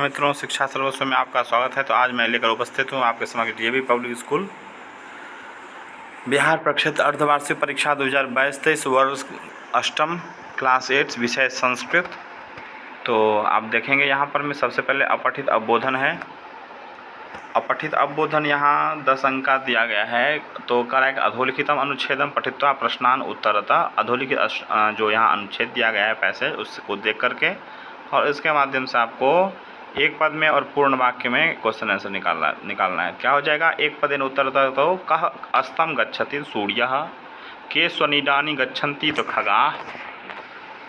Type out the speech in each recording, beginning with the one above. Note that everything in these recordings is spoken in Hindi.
मित्रों, शिक्षा सर्वस्व में आपका स्वागत है। तो आज मैं लेकर उपस्थित हूँ आपके समक्ष डीएवी पब्लिक स्कूल बिहार प्रक्षेत्र अर्धवार्षिक परीक्षा 2022-23 वर्ष 8वीं क्लास 8 विषय संस्कृत। तो आप देखेंगे यहाँ पर में सबसे पहले अपठित अवबोधन है। अपठित अवबोधन यहाँ 10 अंक का दिया गया है। तो करेक्ट अधोलिखितम अनुच्छेदम पठित्वा प्रश्नान उत्तरतः। अधोलिखित जो यहाँ अनुच्छेद दिया गया है पैसेज, उसको देख करके और इसके माध्यम से आपको एक पद में और पूर्ण वाक्य में क्वेश्चन आंसर निकालना है। क्या हो जाएगा? एक पदेन उत्तरतः तो कः अस्तम गच्छति सूर्यः, के स्वनिडानि गच्छन्ति तो खगाः,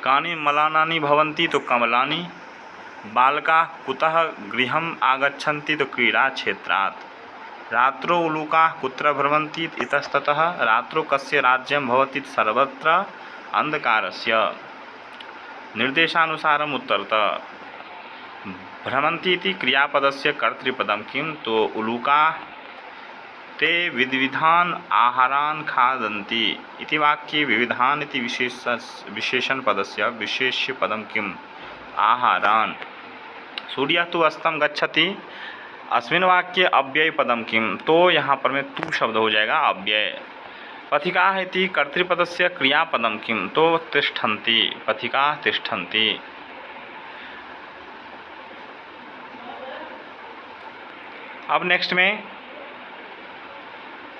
कानि मलानानि भवन्ति तो कमलानि, बालकाः कुतः गृहम् आगच्छन्ति तो क्रीडा क्षेत्रात्, रात्रौ उलूकाः कुत्र भ्रमन्ति इतस्ततः, रात्रौ कस्य राज्यं भवति सर्वत्र अंधकारस्य। निर्देशानुसारम् उत्तरतः। भ्रमन्ति इति क्रियापदस्य कर्तृपदं किं? तो उलूकाः ते विविधान् आहारान् खादन्ति इति वाक्ये विविधान् इति विशेषणपदस्य विशेष्यपदं किम्? आहारान्। सूर्यः तु अस्तं गच्छति, अस्मिन् वाक्ये अव्ययपदं किं? तो यहाँ पर में तू शब्द हो जाएगा अव्यय। पथिकाः इति कर्तृपदस्य क्रियापदं किं? तो तिष्ठन्ति, पथिकाः तिष्ठन्ति। अब नेक्स्ट में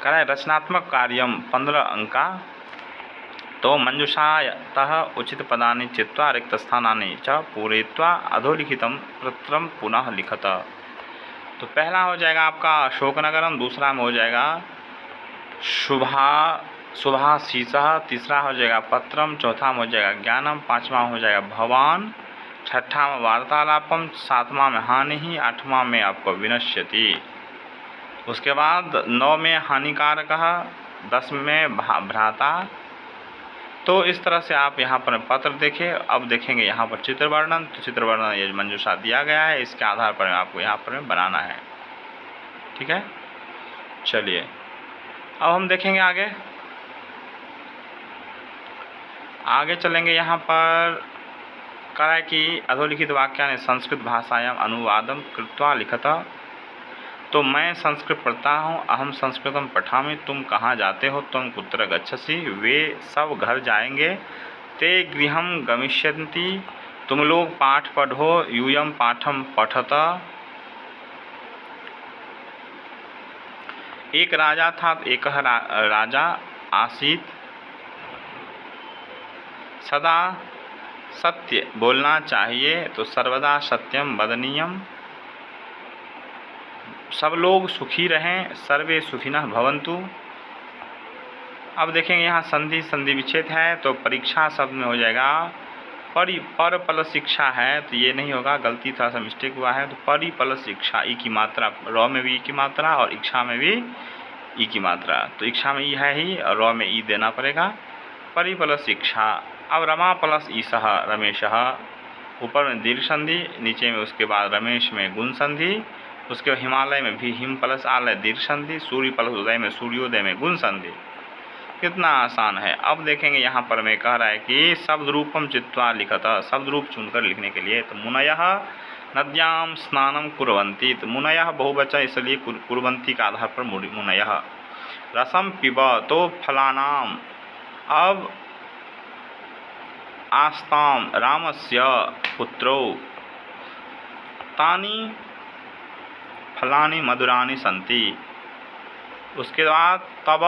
करें रचनात्मक कार्यम 15 अंक का। तो मंजूषातः उचित पदानि चित्वा रिक्त स्थानानि च पूरयित्वा अधोलिखितं पत्रं पुनः लिखत। तो पहला हो जाएगा आपका अशोकनगरम, दूसरा में हो जाएगा शुभाशीषः, तीसरा हो जाएगा पत्रम, चौथा में हो जाएगा ज्ञानम, पाँचवा हो जाएगा भवान, छठा में वार्तालापम, सातवां में हानि, आठवां में आपको विनश्यति। उसके बाद 9 में हानिकारक, 10 में भ्राता। तो इस तरह से आप यहाँ पर पत्र देखें। अब देखेंगे यहाँ पर चित्र वर्णन। तो चित्र वर्णन ये मंजूषा दिया गया है, इसके आधार पर आपको यहाँ पर बनाना है। ठीक है, चलिए अब हम देखेंगे आगे चलेंगे। यहाँ पर करा है कि अधोलिखित वाक्यानि संस्कृत भाषायां अनुवादम कृत्वा लिखत। तो मैं संस्कृत पढ़ता हूँ, अहम संस्कृतम पठामि, तुम कहाँ जाते हो, तुम कुत्र गच्छसि, वे सब घर जाएंगे, ते गृहम गमिष्यन्ति, तुम लोग पाठ पढ़ो, यूयम पाठम पठत। एक राजा था, एक राजा आसीत, सदा सत्य बोलना चाहिए, तो सर्वदा सत्यम वदनीयम। सब लोग सुखी रहें, सर्वे सुखिनः भवन्तु। अब देखेंगे यहाँ संधि विच्छेद है। तो परीक्षा शब्द में हो जाएगा पर प्लस शिक्षा है, तो ये नहीं होगा, गलती थोड़ा सा मिस्टेक हुआ है। तो परि प्लस शिक्षा, ई की मात्रा, रॉ में भी ई की मात्रा और इच्छा में भी ई की मात्रा। तो इच्छा में ई है ही और रॉ में ई देना पड़ेगा। परि प्लस शिक्षा। अब रमा प्लस ईशः रमेशः, ऊपर में दीर्घ संधि, नीचे में उसके बाद रमेश में गुण संधि, उसके बाद हिमालय में भी हिम प्लस आलय दीर्घ संधि, सूर्य प्लस उदय में सूर्योदय में गुण संधि। कितना आसान है। अब देखेंगे यहाँ पर मैं कह रहा है कि शब्द रूपम चित्वा लिखत, शब्द रूप चुनकर लिखने के लिए। तो मुनयः नद्याम स्नानम कुर्वन्ति, तो मुनयः बहुवचन इसलिए कुर्वन्ति का आधार पर मुनयः। रसम पिब, तो फलानाम। अब आस्ताम रामस्य पुत्रौ, तानि फलानि मधुरानि सन्ति। उसके बाद तब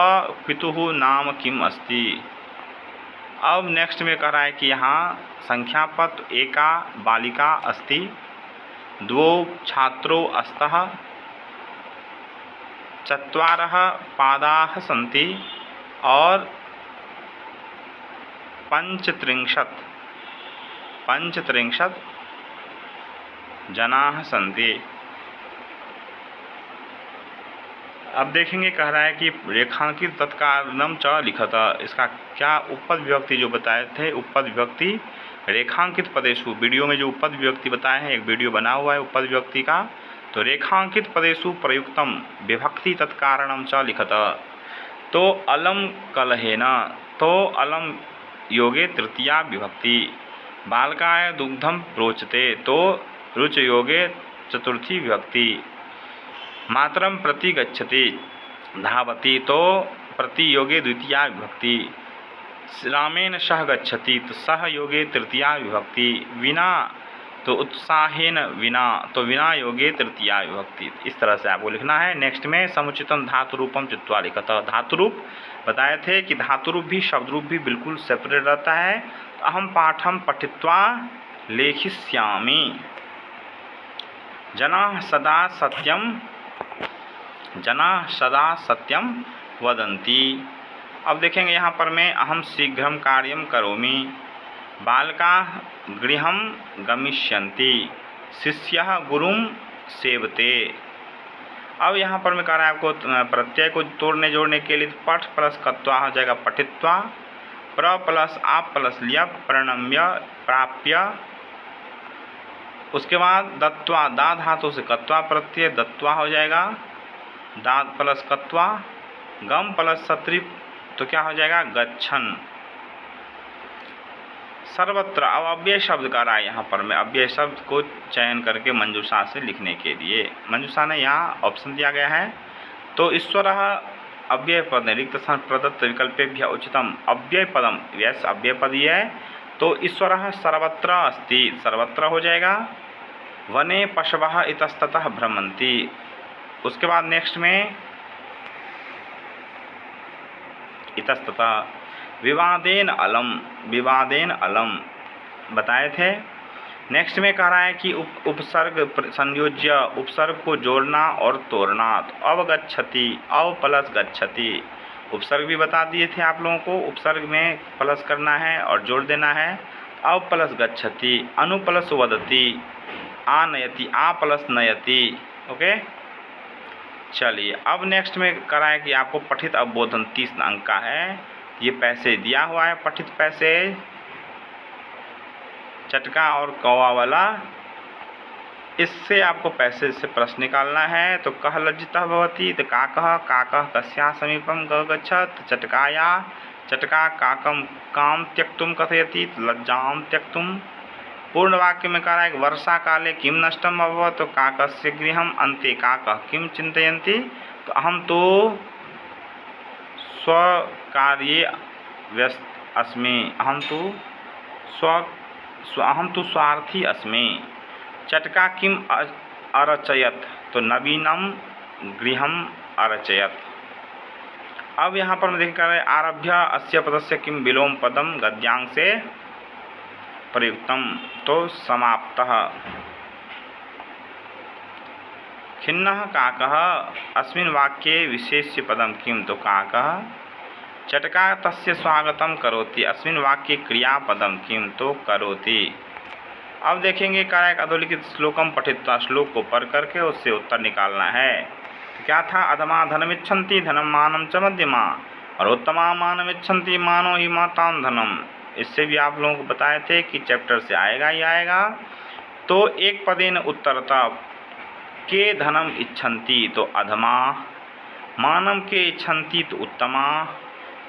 पितुः नाम किम अस्ति। अब नेक्स्ट में कह रहा है कि यहाँ संख्यापद एका बालिका अस्ति, द्वौ छात्रौ अस्तः, चत्वारः पादाः सन्ति और पंचत्रिंशत् जनाः सन्ति। अब देखेंगे कह रहा है कि रेखांकित तत्कारणम च लिखत। इसका क्या उपपद विभक्ति जो बताए थे, उपपद विभक्ति रेखांकित पदेषु, वीडियो में जो उपपद विभक्ति बताए हैं, एक वीडियो बना हुआ है उपपद विभक्ति का। तो रेखांकित पदेषु प्रयुक्तम विभक्ति तत्कारणम च लिखत। तो अलम कलहेन, तो अलम योगे तृतीया विभक्ति। बालकाय दुग्धम रोचते, तो रुच योगे चतुर्थी विभक्ति। मातरम प्रति गच्छति धावति तो प्रति योगे द्वितीया विभक्ति। रामेण सह गच्छति तो सह योगे तृतीया विभक्ति। विना तो उत्साहेन विना तो विना योगे तृतीया विभक्ति। इस तरह से आपको लिखना है। नेक्स्ट में समुचितम धातु रूपम चित्वा लिखत। धातु रूप बताए थे कि धातु रूप भी शब्द रूप भी बिल्कुल सेपरेट रहता है। तो अहम पाठम पठित्वा लेखिष्यामि। जनाः सदा सत्यम वदन्ति। अब देखेंगे यहाँ पर मैं अहम शीघ्रम कार्यम करोमि। बालकाः गृहं गमिष्यन्ति। शिष्यः गुरुं सेवते। अब यहाँ पर मैं कह रहा है आपको प्रत्यय को तोड़ने जोड़ने के लिए पठ प्लस कत्वा हो जाएगा पठित्वा। प्र प्लस आप प्लस लिया प्रणम्य प्राप्य। उसके बाद दत्वा दा धातु से कत्वा प्रत्यय दत्वा हो जाएगा। दा प्लस कत्वा। गम प्लस सत्री तो क्या हो जाएगा गच्छन। सर्वत्र अब अव्यय शब्द का रहा है यहाँ पर मैं अव्यय शब्द को चयन करके मंजूषा से लिखने के लिए। मंजूषा ने यहाँ ऑप्शन दिया गया है। तो ईश्वरः अव्यय पद रिक्त स्थान प्रदत्त विकल्पेभ्यः उचितम अव्यय पदम। यस अव्यय पद ही है। तो ईश्वरः सर्वत्र अस्ति सर्वत्र हो जाएगा। वने पशवः इतस्ततः भ्रमन्ति। उसके बाद नेक्स्ट में इतस्ततः विवादेन अलम बताए थे। नेक्स्ट में कह रहा है कि उपसर्ग संयोज्य उपसर्ग को जोड़ना और तोड़ना। तो अवगच्छति अव प्लस गच्छति उपसर्ग भी बता दिए थे आप लोगों को। उपसर्ग में प्लस करना है और जोड़ देना है। अव प्लस गच्छति अनु प्लस वदति आनयति आ प्लस नयति। ओके चलिए अब नेक्स्ट में कह रहा है कि आपको पठित अवबोधन 30 अंक का है। ये पैसे दिया हुआ है पठित पैसे चटका और कौवा वाला। इससे आपको पैसे से प्रश्न निकालना है। तो कह लज्जितः भवति तो काकः कस्या समीपम गच्छत् चटकाया चटका काकम काम त्यक्तुम कथयति लज्जाम त्यक्तुम। पूर्ण वाक्य में कह रहा है वर्षा काले किम नष्टम अभवत् तो काकस्य गृहम अन्ते काकः किम चिन्तयन्ति। तो अहम तो स्वकार्ये व्यस्त अस्मि। अहम तो स्वार्थी अस्मि। चटका किम अरचयत तो नवीनम गृहम अरचयत। अब यहाँ पर देख कर आरभ्य अस्य पदस्य किम विलोम पदम गद्यांश से प्रयुक्तम तो समाप्तः। खिन्नः काकः अस्मिन् वाक्ये विशेष्य पदम किम तो काकः। चटका तस्य स्वागतम करोति अस्मिन् वाक्ये क्रियापदम किम तो करोति। अब देखेंगे कार्य अधोलिखित श्लोकम पठित्वा श्लोक को पढ़ करके उससे उत्तर निकालना है। तो क्या था अधमा धनमिच्छन्ति धनम मानम च मध्यमा और उत्तमा मानमिच्छन्ति मानो ही माताम धनम। इससे भी आप लोगों को बताए थे कि चैप्टर से आएगा ही आएगा। तो एक पदेन उत्तरता के धनम इच्छन्ति तो अधमा मानम के इच्छन्ति तो उत्तमा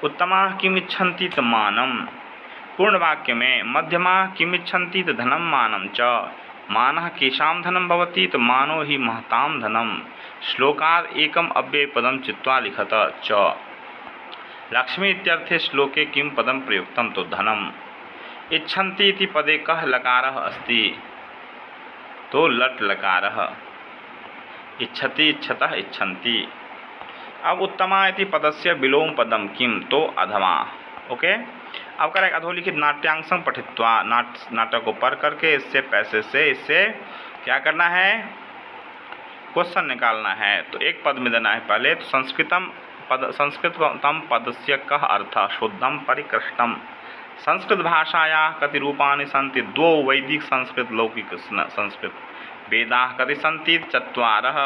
उत्तमा किम इच्छन्ति तो मानम। पूर्ण वाक्य में मध्यमा किम इच्छन्ति तो धनम मानम च मानः केषां धनम भवति तो मानो ही महतां धनम। श्लोकाद एकम अव्यय पदम चित्वा लिखत च। लक्ष्मी इत्यर्थे श्लोके किम पदम प्रयुक्तम तो धनम। इच्छन्ति इति पदे कः लकारः अस्ति तो लट लकारः। इच्छति इच्छतः इच्छन्ति। अब उत्तमा इति पदस्य विलोम पदम किम तो अधमा। ओके अब करें अधोलिखित नाट्यांशं पठित्वा नाटक को पढ़ करके इससे पैसे से इससे क्या करना है क्वेश्चन निकालना है। तो एक पद में देना है पहले तो संस्कृतम पदस्य कः अर्थः शुद्धम परिकृष्टम। संस्कृत भाषायाः कति रूपाणि सन्ति द्वौ वैदिक संस्कृत लौकिक संस्कृत। वेदाः कति सन्ति चत्वारः।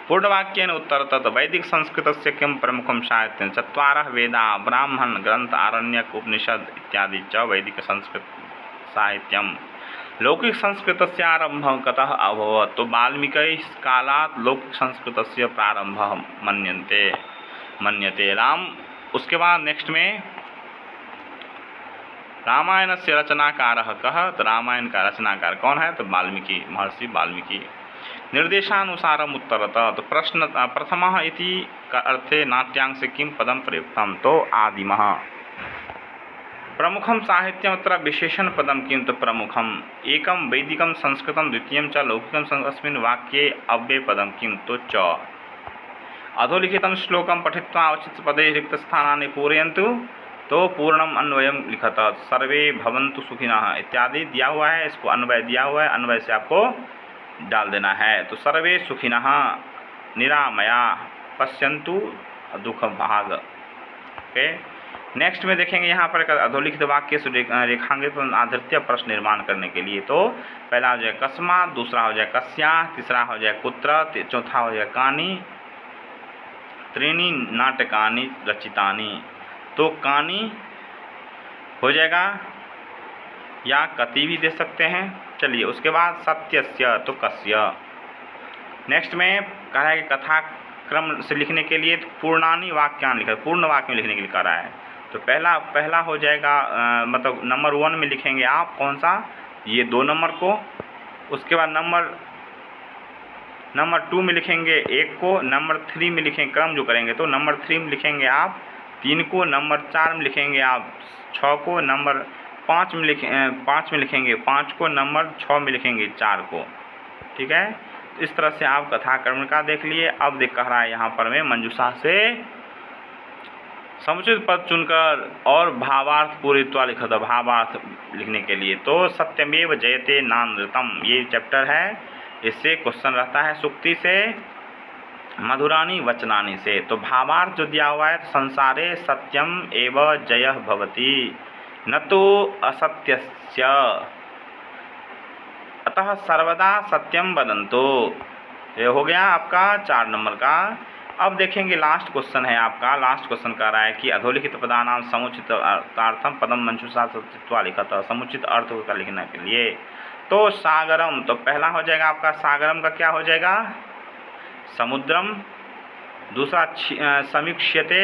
पूर्णवाक्येन उत्तरतः वैदिक संस्कृतस्य किं प्रमुखं साहित्यं चत्वारः वेदाः ब्राह्मण ग्रंथ आरण्यक उपनिषद इत्यादि च वैदिक संस्कृत साहित्यम। लौकिक संस्कृतस्य आरम्भः कतः अभवत् तो वाल्मीकैः कालात् लौकिक संस्कृतस्य प्रारम्भः मन्यते राम। उसके बाद नेक्स्ट में रामायण से रचनाकार कह, तो रामायण का रचनाकार कौन है? तो वाल्मीकि, महर्षि वाल्मीकि। निर्देशानुसारम उत्तरतः, तो प्रश्न प्रथमः इति का अर्थे नाट्यांश किं पदम प्रयुक्तम? तो आदिमः। प्रमुखम साहित्यम अत्र विशेषण पदम किं? तो प्रमुखम। एकम वैदिकम संस्कृतम द्वितीयम च लौकिकम अस्मिन् वाक्ये अव्यय पदम किं? तो च। अधोलिखितम श्लोकम पठित्वा अवचित पदे रिक्त स्थानानि पूरयन्तु, तो पूर्णम अन्वयम लिखत सर्वे भवन्तु सुखिनः इत्यादि दिया हुआ है, इसको अन्वय दिया हुआ है, अन्वय से आपको डाल देना है। तो सर्वे सुखिनः निरामया पश्यन्तु दुख भाग। ओके, नेक्स्ट में देखेंगे यहाँ पर अधोलिखित वाक्य से रेखांकित आधृत्य प्रश्न निर्माण करने के लिए। तो पहला हो जाए कस्मात्, दूसरा हो जाए कस्या, तीसरा हो जाए कुत्र, चौथा हो जाए कानि, त्रीणि नाटकानि रचितानि। तो कानि हो जाएगा या कति भी दे सकते हैं। चलिए, उसके बाद सत्यस्य, तो कस्य। नेक्स्ट में कह रहा है कि कथा क्रम से लिखने के लिए पूर्णानि वाक्यानि लिखा है, पूर्ण वाक्य में लिखने के लिए कह रहा है। तो पहला हो जाएगा मतलब नंबर 1 में लिखेंगे आप कौन सा? ये 2 नंबर को। उसके बाद नंबर 2 में लिखेंगे 1 को, नंबर 3 में लिखेंगे क्रम जो करेंगे, तो नंबर 3 में लिखेंगे आप 3 को, नंबर 4 में लिखेंगे आप 6 को, नंबर 5 में लिखेंगे 5 को, नंबर 6 में लिखेंगे 4 को। ठीक है, तो इस तरह से आप कथा क्रम का देख लिए। अब कह रहा है यहाँ पर में मंजूषा से समुचित पद चुनकर और भावार्थ पूरित्वा लिखा था, भावार्थ लिखने के लिए। तो सत्यमेव जयते नानृतम, ये चैप्टर है, इससे क्वेश्चन रहता है सुक्ति से, मधुरानी वचनानी से। तो भावार्थ जो दिया हुआ है, संसारे सत्यम एव जयः भवति न तो असत्यस्य, अतः सर्वदा सत्यम वदन्तु। ये हो गया आपका 4 नंबर का। अब देखेंगे लास्ट क्वेश्चन है आपका। लास्ट क्वेश्चन कह रहा है कि अधोलिखित पदानाम समुचित अर्थम पदम मंजूषा सत्यत्वा लिखा था, समुचित अर्थ का लिखने के लिए। तो सागरम, तो पहला हो जाएगा आपका सागरम का क्या हो जाएगा? समुद्रम। दूसरा समीक्ष्यते,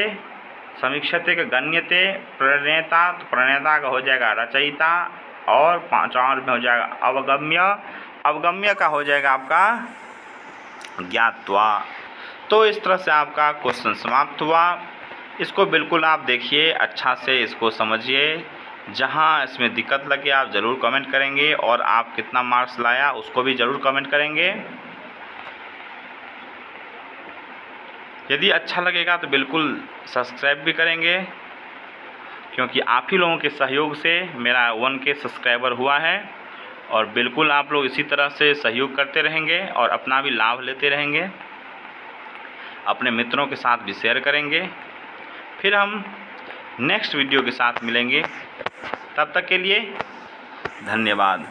समीक्षते का गण्यते। प्रणेता, तो प्रणेता का हो जाएगा रचयिता। और 5वां में हो जाएगा अवगम्य, अवगम्य का हो जाएगा आपका ज्ञात्वा। तो इस तरह से आपका क्वेश्चन समाप्त हुआ। इसको बिल्कुल आप देखिए, अच्छा से इसको समझिए। जहाँ इसमें दिक्कत लगे आप ज़रूर कमेंट करेंगे, और आप कितना मार्क्स लाया उसको भी ज़रूर कमेंट करेंगे। यदि अच्छा लगेगा तो बिल्कुल सब्सक्राइब भी करेंगे, क्योंकि आप ही लोगों के सहयोग से मेरा 1K सब्सक्राइबर हुआ है। और बिल्कुल आप लोग इसी तरह से सहयोग करते रहेंगे और अपना भी लाभ लेते रहेंगे, अपने मित्रों के साथ भी शेयर करेंगे। फिर हम नेक्स्ट वीडियो के साथ मिलेंगे, तब तक के लिए धन्यवाद।